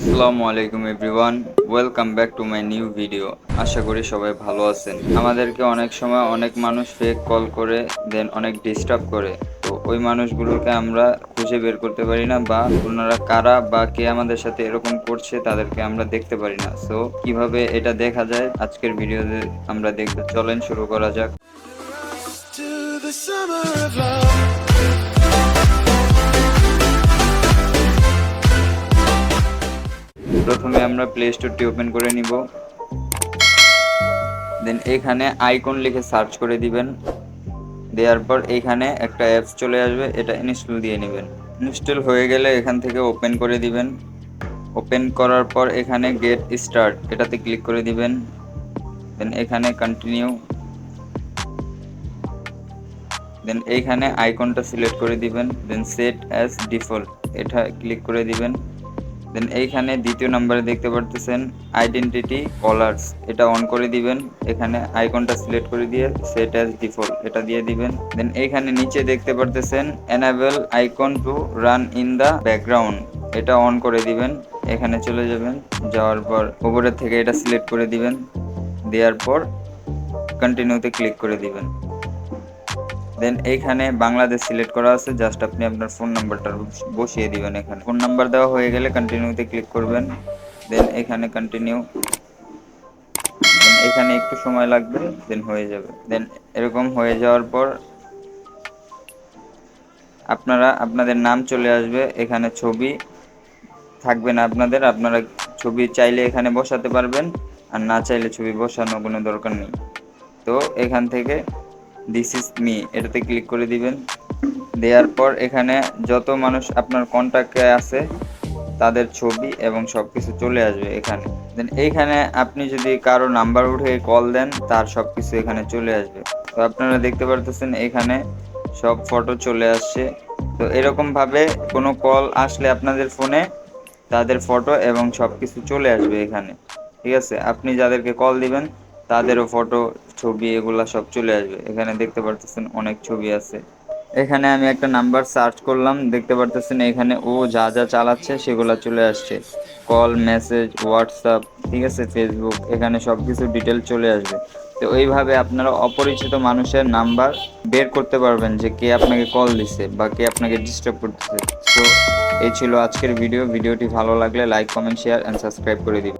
আসসালামু আলাইকুম everyone, welcome back to my new video. আশা করি সবাই ভালো আছেন। আমাদেরকে অনেক সময় অনেক মানুষ ফেক কল করে দেন অনেক ডিস্টার্ব করে। তো ওই মানুষগুলোকে আমরা খুঁজে বের করতে পারি না, বা ওনারা কারা বা কে আমাদের সাথে এরকম করছে তাদেরকে আমরা দেখতে পারি না। সো কিভাবে এটা দেখা যায় আজকের ভিডিওতে আমরা দেখতে, চলেন শুরু করা যাক। To the summer of love. প্রথমে আমরা প্লে স্টোরটি ওপেন করে নিব। দেন এখানে আইকন লিখে সার্চ করে দিবেন। দেওয়ার পর এখানে একটা অ্যাপস চলে আসবে, এটা ইনস্টল দিয়ে নেবেন। ইনস্টল হয়ে গেলে এখান থেকে ওপেন করে দিবেন। ওপেন করার পর এখানে গেট স্টার্ট এটাতে ক্লিক করে দিবেন। দেন এখানে কন্টিনিউ, দেন এইখানে আইকনটা সিলেক্ট করে দিবেন। দেন সেট অ্যাজ ডিফল্ট এটা ক্লিক করে দিবেন। দেন এইখানে দ্বিতীয় নাম্বারে দেখতে পারতেছেন আইডেন্টিটি কলার্স, এটা অন করে দিবেন। এখানে আইকনটা সিলেক্ট করে দিয়ে সেট অ্যাজ ডিফল্ট এটা দিয়ে দিবেন। দেন এইখানে নিচে দেখতে পারতেছেন enable icon to run in the background, এটা অন করে দিবেন। এখানে চলে যাবেন, যাওয়ার পর উপরের থেকে এটা সিলেক্ট করে দিবেন। দেওয়ার পর কন্টিনিউতে ক্লিক করে দিবেন। দেন এইখানে বাংলাদেশ সিলেক্ট করা আছে, জাস্ট আপনি আপনার ফোন নাম্বারটা বসিয়ে দিবেন। এখানে ফোন নাম্বার দেওয়া হয়ে গেলে কন্টিনিউতে ক্লিক করবেন। দেন এখানে কন্টিনিউ, দেন এখানে একটু সময় লাগবে, দেন হয়ে যাবে। দেন এরকম হয়ে যাওয়ার পর আপনাদের নাম চলে আসবে। এখানে ছবি থাকবে না আপনারা ছবি চাইলে এখানে বসাতে পারবেন, আর না চাইলে ছবি বসানোর কোনো দরকার নেই। তো এখান থেকে দিস ইজ মি এটাতে ক্লিক করে দিবেন। দেওয়ার পর এখানে যত মানুষ আপনার কন্ট্যাক্টে আছে তাদের ছবি এবং সব কিছু চলে আসবে এখানে। দেন এইখানে আপনি যদি কারো নাম্বার উঠে কল দেন তার সব কিছু এখানে চলে আসবে। তো আপনারা দেখতে পারতেছেন এখানে সব ফটো চলে আসছে। তো এরকমভাবে কোনো কল আসলে আপনাদের ফোনে তাদের ফটো এবং সব কিছু চলে আসবে এখানে। ঠিক আছে, আপনি যাদেরকে কল দিবেন তাদেরও ফটো, ছবি এগুলা সব চলে আসবে। এখানে দেখতে পারতেছেন অনেক ছবি আছে। এখানে আমি একটা নাম্বার সার্চ করলাম, দেখতে পারতেছেন এখানে ও যা যা চালাচ্ছে সেগুলো চলে আসছে। কল, মেসেজ, হোয়াটসঅ্যাপ, ঠিক আছে, ফেসবুক, এখানে সব কিছু ডিটেল চলে আসবে। তো এইভাবে আপনারা অপরিচিত মানুষের নাম্বার বের করতে পারবেন যে কে আপনাকে কল দিছে বা কে আপনাকে ডিস্টার্ব করতেছে। তো এই ছিল আজকের ভিডিওটি ভালো লাগলে like, comment, share and subscribe করে দিবেন।